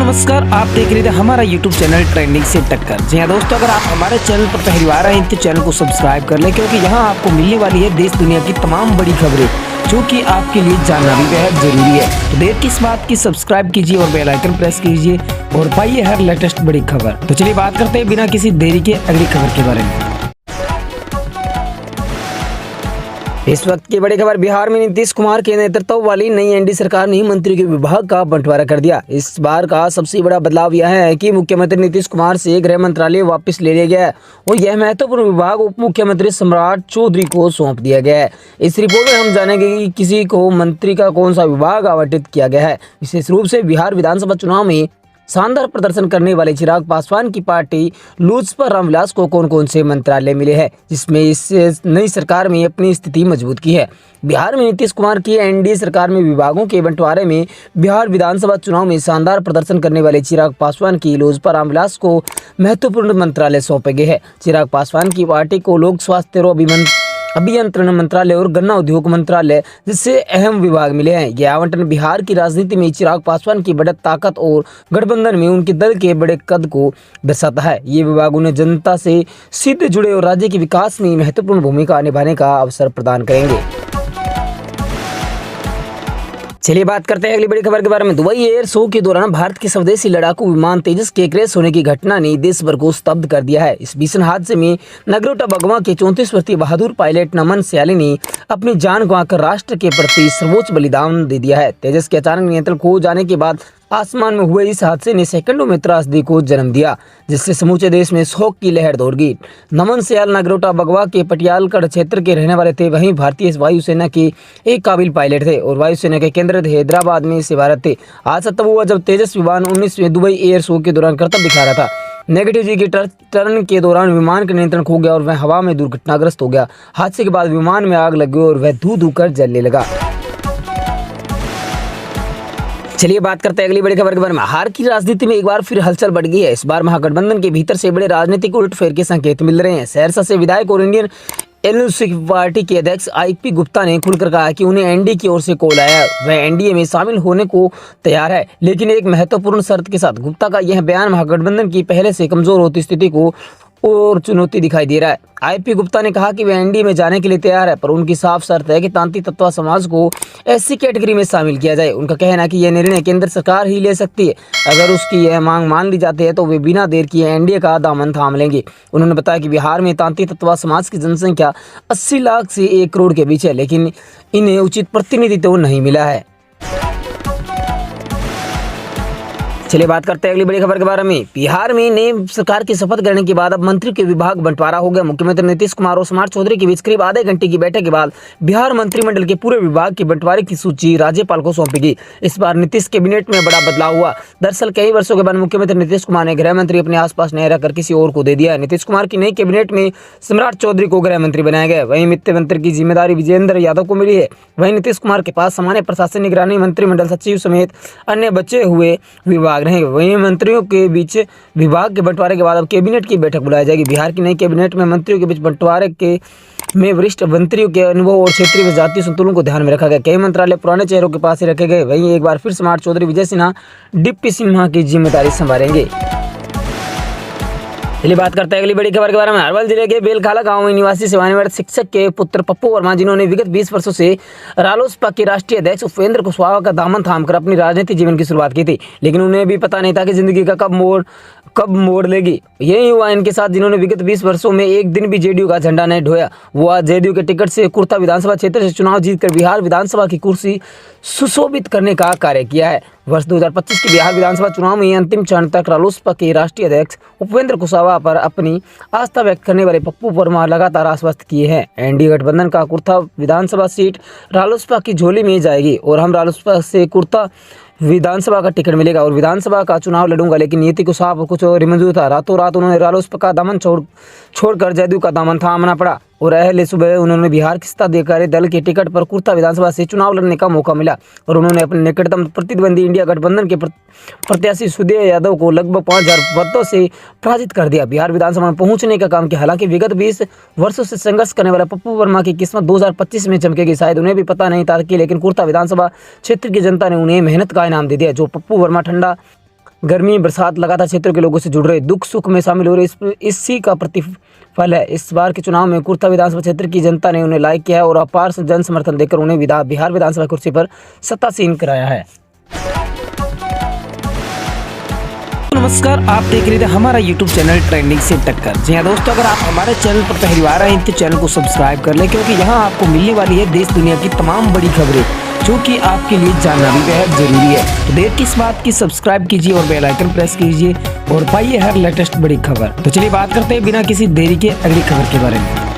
नमस्कार, आप देख रहे थे हमारा YouTube चैनल ट्रेंडिंग से टक्कर। जी हाँ दोस्तों, अगर आप हमारे चैनल पर पहली बार आए हैं तो चैनल को सब्सक्राइब कर लें, क्योंकि यहाँ आपको मिलने वाली है देश दुनिया की तमाम बड़ी खबरें जो कि आपके लिए जानना भी बेहद जरूरी है। तो देर किस बात की, सब्सक्राइब कीजिए और बेल आइकन प्रेस कीजिए और पाइए हर लेटेस्ट बड़ी खबर। तो चलिए बात करते हैं बिना किसी देरी के अगली खबर के बारे में। इस वक्त की बड़ी खबर, बिहार में नीतीश कुमार के नेतृत्व वाली नई एनडीए सरकार ने मंत्री के विभाग का बंटवारा कर दिया। इस बार का सबसे बड़ा बदलाव यह है कि मुख्यमंत्री नीतीश कुमार से गृह मंत्रालय वापस ले लिया गया है और यह महत्वपूर्ण विभाग उप मुख्यमंत्री सम्राट चौधरी को सौंप दिया गया है। इस रिपोर्ट में हम जानेंगे कि किसी को मंत्री का कौन सा विभाग आवंटित किया गया है। विशेष रूप से बिहार विधानसभा चुनाव में शानदार प्रदर्शन करने वाले चिराग पासवान की पार्टी लोजपा रामविलास को कौन कौन से मंत्रालय मिले हैं, जिसमें इस नई सरकार में अपनी स्थिति मजबूत की है। बिहार में नीतीश कुमार की एनडीए सरकार में विभागों के बंटवारे में बिहार विधानसभा चुनाव में शानदार प्रदर्शन करने वाले चिराग पासवान की लोजपा रामविलास को महत्वपूर्ण मंत्रालय सौंपे गए हैं। चिराग पासवान की पार्टी को लोक स्वास्थ्य और अभियंत्रण मंत्रालय और गन्ना उद्योग मंत्रालय जिससे अहम विभाग मिले हैं। यह आवंटन बिहार की राजनीति में चिराग पासवान की बढ़त ताकत और गठबंधन में उनके दल के बड़े कद को दर्शाता है। ये विभाग उन्हें जनता से सीधे जुड़े और राज्य के विकास में महत्वपूर्ण भूमिका निभाने का अवसर प्रदान करेंगे। चलिए बात करते हैं अगली बड़ी खबर के बारे में। दुबई एयर शो के दौरान भारत के स्वदेशी लड़ाकू विमान तेजस के क्रैश होने की घटना ने देश भर को स्तब्ध कर दिया है। इस भीषण हादसे में नगरोटा बगवा के 34 वर्षीय बहादुर पायलट नमन सयाली ने अपनी जान गंवाकर राष्ट्र के प्रति सर्वोच्च बलिदान दे दिया है। तेजस के अचानक नियंत्रण खो जाने के बाद आसमान में हुए इस हादसे ने सेकंडों में त्रासदी को जन्म दिया, जिससे समूचे देश में शोक की लहर दौड़ गई। नमन सयाल नगरोटा बगवा के पटियालगढ़ क्षेत्र के रहने वाले थे। वहीं भारतीय वायुसेना के एक काबिल पायलट थे और वायुसेना के केंद्र हैदराबाद में सेवारत थे। हादसा तब हुआ जब तेजस विमान 19वें दुबई एयर शो के दौरान करतब दिखा रहा था। नेगेटिव जी की टर्न के दौरान विमान का नियंत्रण खो गया और वह हवा में दुर्घटनाग्रस्त हो गया। हादसे के बाद विमान में आग लग गई और वह धू धू कर जलने लगा। चलिए बात करते हैं अगली बड़ी खबर के बारे में। हार की राजनीति में एक बार फिर हलचल बढ़ गई है। इस बार महागठबंधन के भीतर से बड़े राजनीतिक उलटफेर के संकेत मिल रहे हैं। सहरसा से विधायक और इंडियन एलएलसी पार्टी के अध्यक्ष आईपी गुप्ता ने खुलकर कहा कि उन्हें एनडीए की ओर से कॉल आया, वह एनडीए में शामिल होने को तैयार है, लेकिन एक महत्वपूर्ण शर्त के साथ। गुप्ता का यह बयान महागठबंधन की पहले से कमजोर होती स्थिति को और चुनौती दिखाई दे रहा है। आईपी गुप्ता ने कहा कि वे एनडीए में जाने के लिए तैयार है, पर उनकी साफ शर्त है कि तांती तत्वा समाज को एससी कैटेगरी में शामिल किया जाए। उनका कहना है कि यह निर्णय केंद्र सरकार ही ले सकती है। अगर उसकी यह मांग मान ली जाती है तो वे बिना देर किए एनडीए का दामन थाम लेंगे। उन्होंने बताया कि बिहार में तांती तत्वा समाज की जनसंख्या 80 लाख से 1 करोड़ के बीच है, लेकिन इन्हें उचित प्रतिनिधित्व नहीं मिला है। चलिए बात करते हैं अगली बड़ी खबर के बारे में। बिहार में नई सरकार की शपथ ग्रहण के बाद अब मंत्री के विभाग बंटवारा हो गया। मुख्यमंत्री नीतीश कुमार और सम्राट चौधरी के बीच करीब आधे घंटे की बैठक के बाद बिहार मंत्रिमंडल के पूरे विभाग के बंटवारे की सूची राज्यपाल को सौंपी गई। इस बार नीतीश कैबिनेट में बड़ा बदलाव हुआ। दरअसल कई वर्षों के बाद मुख्यमंत्री नीतीश कुमार ने गृह मंत्री अपने आसपास नहीं रखकर किसी और को दे दिया है। नीतीश कुमार की नई कैबिनेट में सम्राट चौधरी को गृह मंत्री बनाया गया। वहीं वित्त मंत्री की जिम्मेदारी विजेंद्र यादव को मिली है। वहीं नीतीश कुमार के पास सामान्य प्रशासन, निगरानी, मंत्रिमंडल सचिव समेत अन्य बचे हुए विभाग रहेंगे। वहीं मंत्रियों के बीच विभाग के बंटवारे के बाद अब कैबिनेट की बैठक बुलाई जाएगी। बिहार की नई कैबिनेट में मंत्रियों के बीच बंटवारे में वरिष्ठ मंत्रियों के अनुभव और क्षेत्रीय व जातीय संतुलन को ध्यान में रखा गया। कई मंत्रालय पुराने चेहरों के पास ही रखे गए। वहीं एक बार फिर सम्राट चौधरी विजय सिन्हा डिप्टी सिन्हा की जिम्मेदारी संभालेंगे। चलिए बात करते हैं अगली बड़ी खबर के बारे में। अरवल जिले के बेलखाला गांव में निवासी सेवानिवृत्त शिक्षक के पुत्र पप्पू वर्मा, जिन्होंने विगत 20 वर्षों से रालोसपा के राष्ट्रीय अध्यक्ष उपेंद्र कुशवाहा का दामन थामकर अपनी राजनीतिक जीवन की शुरुआत की थी, लेकिन उन्हें भी पता नहीं था कि जिंदगी का कब मोड़ लेगी। यही हुआ इनके साथ, जिन्होंने विगत 20 वर्षों में एक दिन भी जेडीयू का झंडा नहीं ढोया। वो आज जेडीयू के टिकट से कुर्ता विधानसभा क्षेत्र से चुनाव जीतकर बिहार विधानसभा की कुर्सी सुशोभित करने का कार्य किया है। वर्ष 2025 के बिहार विधानसभा चुनाव में अंतिम चरण तक रालोसपा के राष्ट्रीय अध्यक्ष उपेंद्र कुशवाहा पर अपनी आस्था व्यक्त करने वाले पप्पू वर्मा लगातार आश्वस्त किए हैं। एनडीए गठबंधन का कुर्ता विधानसभा सीट रालोसपा की झोली में जाएगी और हम रालोसपा से कुर्ता विधानसभा का टिकट मिलेगा और विधानसभा का चुनाव लड़ूंगा, लेकिन नीति को साफ और कुछ और मंजूर था। रातों रात उन्होंने रालोसपा का दामन छोड़कर जदयू का दामन थामना पड़ा और अहले सुबह उन्होंने बिहार के सत्ताधारी दल के टिकट पर कुर्ता विधानसभा से चुनाव लड़ने का मौका मिला और उन्होंने अपने निकटतम प्रतिद्वंदी इंडिया गठबंधन के प्रत्याशी सुदेव यादव को लगभग 5000 मतों से पराजित कर दिया। बिहार विधानसभा में पहुंचने का काम किया। हालांकि विगत 20 वर्षों से संघर्ष करने वाला पप्पू वर्मा की किस्मत 2025 में चमकेगी। शायद उन्हें भी पता नहीं था कि, लेकिन कुर्ता विधानसभा क्षेत्र की जनता ने उन्हें मेहनत का इनाम दे दिया। जो पप्पू वर्मा ठंडा गर्मी बरसात लगातार क्षेत्र के लोगों से जुड़ रहे, दुख सुख में शामिल हो रहे, इसी का प्रतिफल है। इस बार के चुनाव में कुर्था विधानसभा क्षेत्र की जनता ने उन्हें लाइक किया है और अपार जन समर्थन देकर उन्हें बिहार विधानसभा कुर्सी पर सत्तासीन कराया है। नमस्कार, आप देख रहे थे हमारा YouTube चैनल ट्रेंडिंग से टक्कर। जी हाँ दोस्तों, अगर आप हमारे चैनल पर पहली बार आए तो चैनल को सब्सक्राइब कर लें, क्योंकि यहाँ आपको मिलने वाली है देश दुनिया की तमाम बड़ी खबरें जो कि आपके लिए जानना भी बेहद जरूरी है। तो देर किस बात की, सब्सक्राइब कीजिए और बेल आइकन प्रेस कीजिए और पाइए हर लेटेस्ट बड़ी खबर। तो चलिए बात करते हैं बिना किसी देरी के अगली खबर के बारे में।